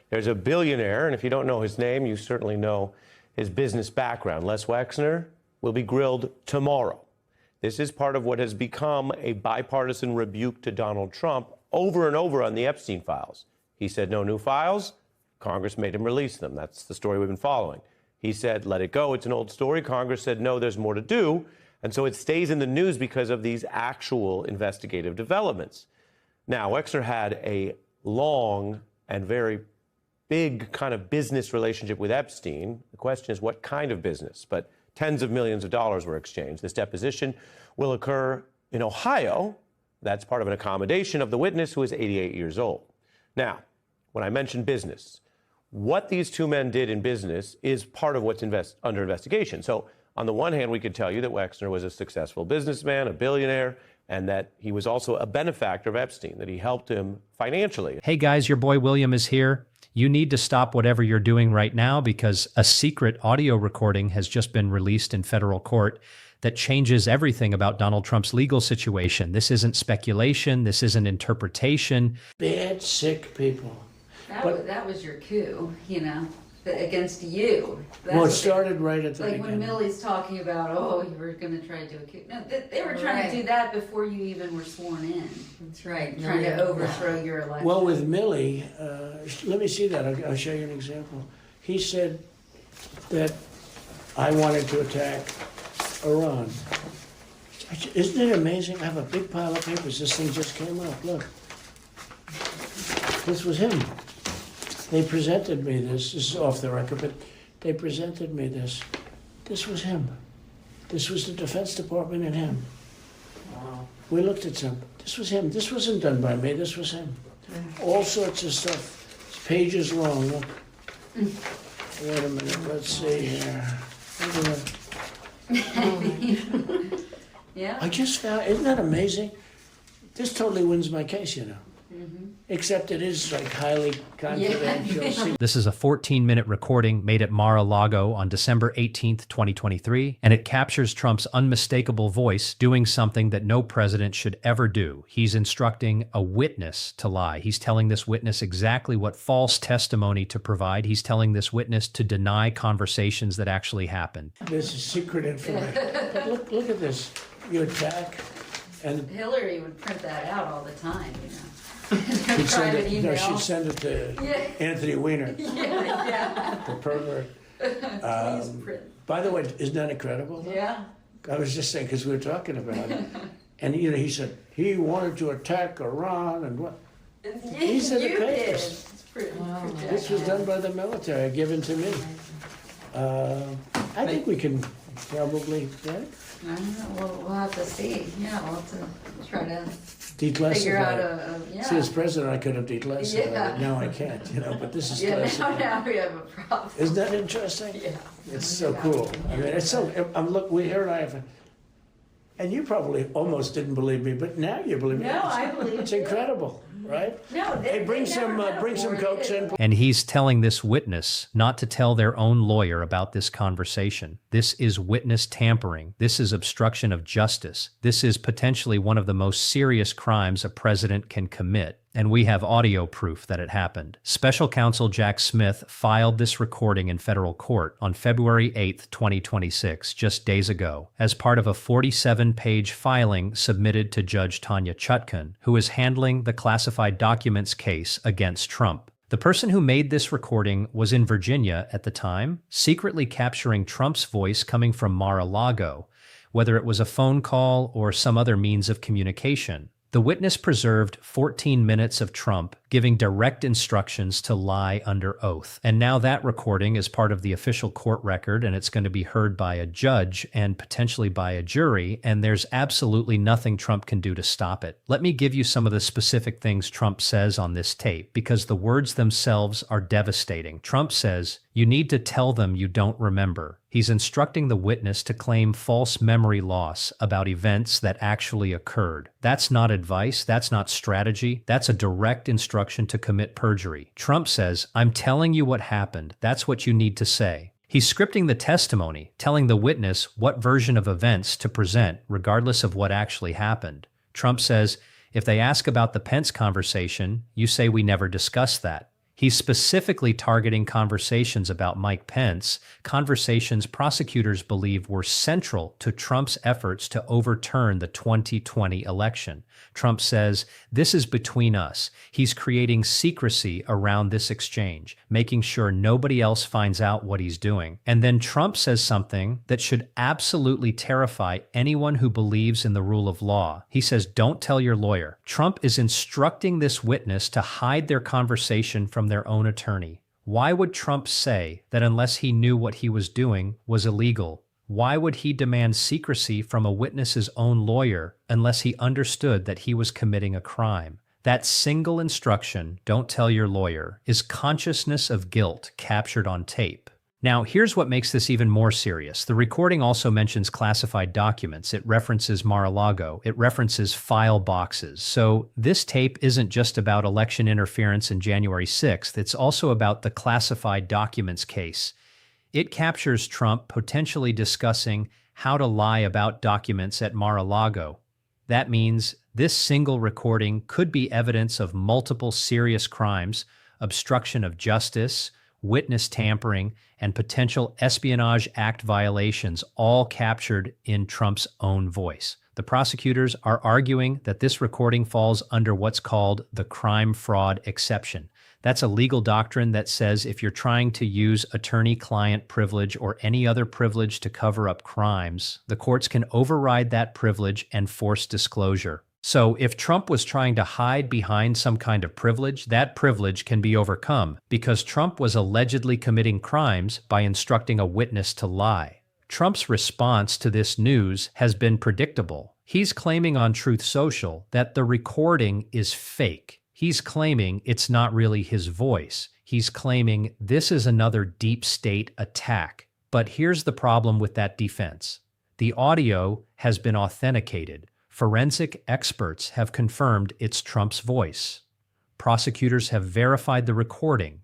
There's a billionaire, and if you don't know his name, you certainly know his business background. Les Wexner will be grilled tomorrow. This is part of what has become a bipartisan rebuke to Donald Trump over and over on the Epstein files. He said no new files. Congress made him release them. That's the story we've been following. He said, let it go. It's an old story. Congress said, no, there's more to do. And so it stays in the news because of these actual investigative developments. Now, Wexner had a long and very big kind of business relationship with Epstein. The question is, what kind of business? But tens of millions of dollars were exchanged. This deposition will occur in Ohio. That's part of an accommodation of the witness, who is 88 years old. Now, when I mentioned business, what these two men did in business is part of what's under investigation. So on the one hand, we could tell you that Wexner was a successful businessman, a billionaire, and that he was also a benefactor of Epstein, that he helped him financially. Hey guys, your boy William is here. You need to stop whatever you're doing right now because a secret audio recording has just been released in federal court that changes everything about Donald Trump's legal situation. This isn't speculation. This isn't interpretation. Bad, sick people. That was your coup, you know, against you. Well, it started right at the like beginning. when Millie's talking about, oh, you were going to try to do a coup. No, they were trying to do that before you even were sworn in. That's right. Trying to overthrow your election. Well, with Millie, let me see that. I'll show you an example. He said that I wanted to attack Iran. Isn't it amazing? I have a big pile of papers. This thing just came up. Look. This was him. They presented me this. This is off the record, but they presented me this. This was him. This was the Defense Department and him. Wow. We looked at some. This was him. This wasn't done by me. This was him. All sorts of stuff. It's pages long. Look. Wait a minute. Let's see here. Yeah. I just found, isn't that amazing? This totally wins my case, you know. Except it is like highly confidential. Yeah. This is a 14-minute recording made at Mar-a-Lago on December 18th, 2023, and it captures Trump's unmistakable voice doing something that no president should ever do. He's instructing a witness to lie. He's telling this witness exactly what false testimony to provide. He's telling this witness to deny conversations that actually happened. This is secret information. But look at this. You attack, and Hillary would print that out all the time, you know. she'd send Private it, email. no, she'd send it to Anthony Weiner, Yeah. the pervert. Please print. By the way, isn't that incredible? Though? Yeah. I was just saying, because we were talking about it. And you know, he said he wanted to attack Iran and what? These are the You did. papers. It's pretty, This was done by the military, given to me. I think we can probably, right? I don't know. We'll have to see. Yeah, we'll have to try to Declassify. figure out it. See, as president, I could have declassified Yeah. it. Now I can't, you know, but this is Yeah, classified. now we have a problem. Isn't that interesting? Yeah. It's so cool. I mean, it's so, here and I have, and you probably almost didn't believe me, but now you believe me. No, I believe It's you. incredible, right? No, Hey, bring some Cokes in. And he's telling this witness not to tell their own lawyer about this conversation. This is witness tampering. This is obstruction of justice. This is potentially one of the most serious crimes a president can commit. And we have audio proof that it happened. Special counsel Jack Smith filed this recording in federal court on February 8th, 2026, just days ago, as part of a 47-page filing submitted to Judge Tanya Chutkan, who is handling the classified documents case against Trump. The person who made this recording was in Virginia at the time, secretly capturing Trump's voice coming from Mar-a-Lago, whether it was a phone call or some other means of communication. The witness preserved 14 minutes of Trump giving direct instructions to lie under oath. And now that recording is part of the official court record, and it's going to be heard by a judge and potentially by a jury, and there's absolutely nothing Trump can do to stop it. Let me give you some of the specific things Trump says on this tape, because the words themselves are devastating. Trump says, "You need to tell them you don't remember." He's instructing the witness to claim false memory loss about events that actually occurred. That's not advice. That's not strategy. That's a direct instruction to commit perjury. Trump says, "I'm telling you what happened. That's what you need to say." He's scripting the testimony, telling the witness what version of events to present, regardless of what actually happened. Trump says, if they ask about the Pence conversation, you say we never discussed that. He's specifically targeting conversations about Mike Pence, conversations prosecutors believe were central to Trump's efforts to overturn the 2020 election. Trump says, "This is between us." He's creating secrecy around this exchange, making sure nobody else finds out what he's doing. And then Trump says something that should absolutely terrify anyone who believes in the rule of law. He says, "Don't tell your lawyer." Trump is instructing this witness to hide their conversation from their own attorney. Why would Trump say that unless he knew what he was doing was illegal? Why would he demand secrecy from a witness's own lawyer unless he understood that he was committing a crime? That single instruction, "Don't tell your lawyer," is consciousness of guilt captured on tape. Now, here's what makes this even more serious. The recording also mentions classified documents. It references Mar-a-Lago. It references file boxes. So this tape isn't just about election interference in January 6th. It's also about the classified documents case. It captures Trump potentially discussing how to lie about documents at Mar-a-Lago. That means this single recording could be evidence of multiple serious crimes, obstruction of justice, witness tampering, and potential Espionage Act violations, all captured in Trump's own voice. The prosecutors are arguing that this recording falls under what's called the crime fraud exception. That's a legal doctrine that says if you're trying to use attorney-client privilege or any other privilege to cover up crimes, the courts can override that privilege and force disclosure. So if Trump was trying to hide behind some kind of privilege, that privilege can be overcome because Trump was allegedly committing crimes by instructing a witness to lie. Trump's response to this news has been predictable. He's claiming on Truth Social that the recording is fake. He's claiming it's not really his voice. He's claiming this is another deep state attack. But here's the problem with that defense. The audio has been authenticated. Forensic experts have confirmed it's Trump's voice. Prosecutors have verified the recording.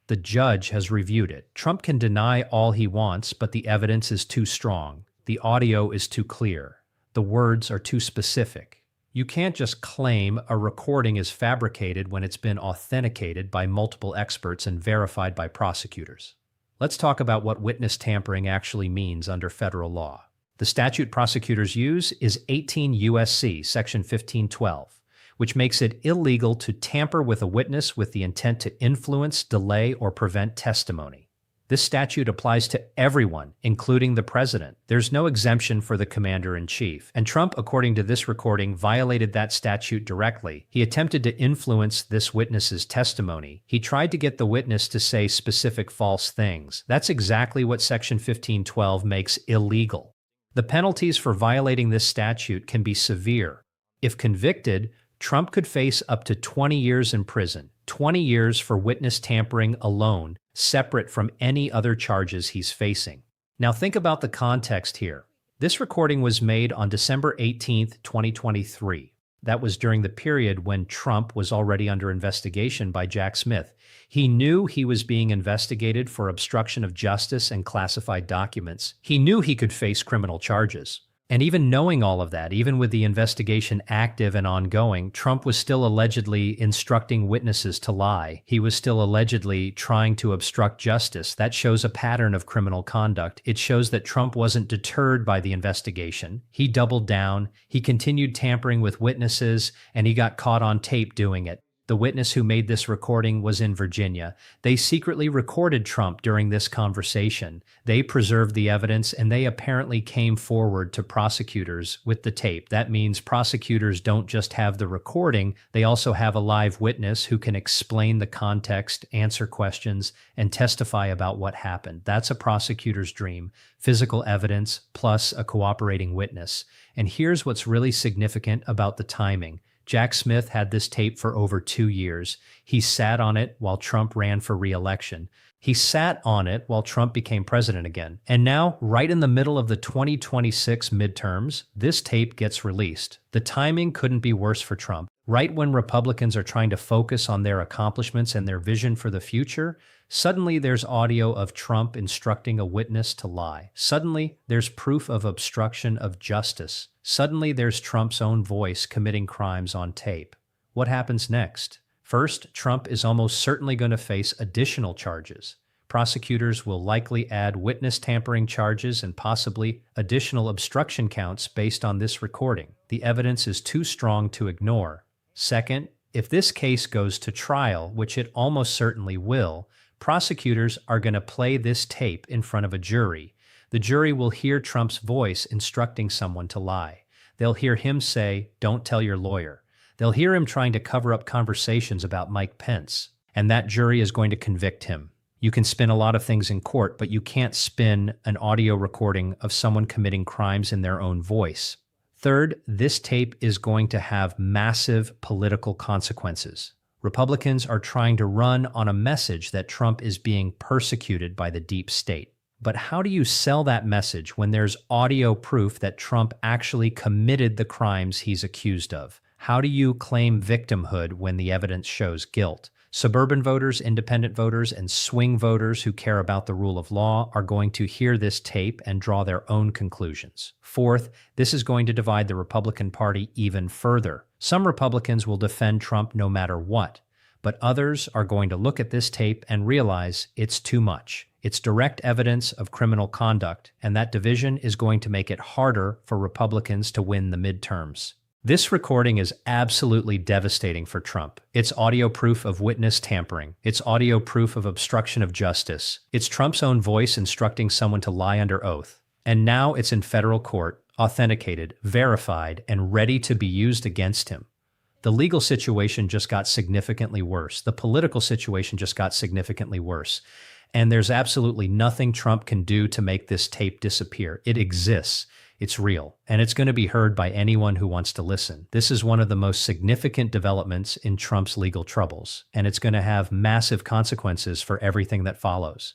The judge has reviewed it. Trump can deny all he wants, but the evidence is too strong. The audio is too clear. The words are too specific. You can't just claim a recording is fabricated when it's been authenticated by multiple experts and verified by prosecutors. Let's talk about what witness tampering actually means under federal law. The statute prosecutors use is 18 U.S.C. section 1512, which makes it illegal to tamper with a witness with the intent to influence, delay, or prevent testimony. This statute applies to everyone, including the president. There's no exemption for the commander-in-chief. And Trump, according to this recording, violated that statute directly. He attempted to influence this witness's testimony. He tried to get the witness to say specific false things. That's exactly what section 1512 makes illegal. The penalties for violating this statute can be severe. If convicted, Trump could face up to 20 years in prison, 20 years for witness tampering alone, separate from any other charges he's facing. Now think about the context here. This recording was made on December 18th, 2023. That was during the period when Trump was already under investigation by Jack Smith. He knew he was being investigated for obstruction of justice and classified documents. He knew he could face criminal charges. And even knowing all of that, even with the investigation active and ongoing, Trump was still allegedly instructing witnesses to lie. He was still allegedly trying to obstruct justice. That shows a pattern of criminal conduct. It shows that Trump wasn't deterred by the investigation. He doubled down, he continued tampering with witnesses, and he got caught on tape doing it. The witness who made this recording was in Virginia. They secretly recorded Trump during this conversation. They preserved the evidence, and they apparently came forward to prosecutors with the tape. That means prosecutors don't just have the recording, they also have a live witness who can explain the context, answer questions, and testify about what happened. That's a prosecutor's dream: physical evidence plus a cooperating witness. And here's what's really significant about the timing. Jack Smith had this tape for over 2 years. He sat on it while Trump ran for re-election. He sat on it while Trump became president again. And now, right in the middle of the 2026 midterms, this tape gets released. The timing couldn't be worse for Trump. Right when Republicans are trying to focus on their accomplishments and their vision for the future, suddenly there's audio of Trump instructing a witness to lie. Suddenly, there's proof of obstruction of justice. Suddenly, there's Trump's own voice committing crimes on tape. What happens next? First, Trump is almost certainly going to face additional charges. Prosecutors will likely add witness tampering charges and possibly additional obstruction counts based on this recording. The evidence is too strong to ignore. Second, if this case goes to trial, which it almost certainly will, prosecutors are going to play this tape in front of a jury. The jury will hear Trump's voice instructing someone to lie. They'll hear him say, "Don't tell your lawyer." They'll hear him trying to cover up conversations about Mike Pence, and that jury is going to convict him. You can spin a lot of things in court, but you can't spin an audio recording of someone committing crimes in their own voice. Third, this tape is going to have massive political consequences. Republicans are trying to run on a message that Trump is being persecuted by the deep state. But how do you sell that message when there's audio proof that Trump actually committed the crimes he's accused of? How do you claim victimhood when the evidence shows guilt? Suburban voters, independent voters, and swing voters who care about the rule of law are going to hear this tape and draw their own conclusions. Fourth, this is going to divide the Republican Party even further. Some Republicans will defend Trump no matter what, but others are going to look at this tape and realize it's too much. It's direct evidence of criminal conduct, and that division is going to make it harder for Republicans to win the midterms. This recording is absolutely devastating for Trump. It's audio proof of witness tampering. It's audio proof of obstruction of justice. It's Trump's own voice instructing someone to lie under oath. And now it's in federal court, authenticated, verified, and ready to be used against him. The legal situation just got significantly worse. The political situation just got significantly worse. And there's absolutely nothing Trump can do to make this tape disappear. It exists. It's real, and it's going to be heard by anyone who wants to listen. This is one of the most significant developments in Trump's legal troubles, and it's going to have massive consequences for everything that follows.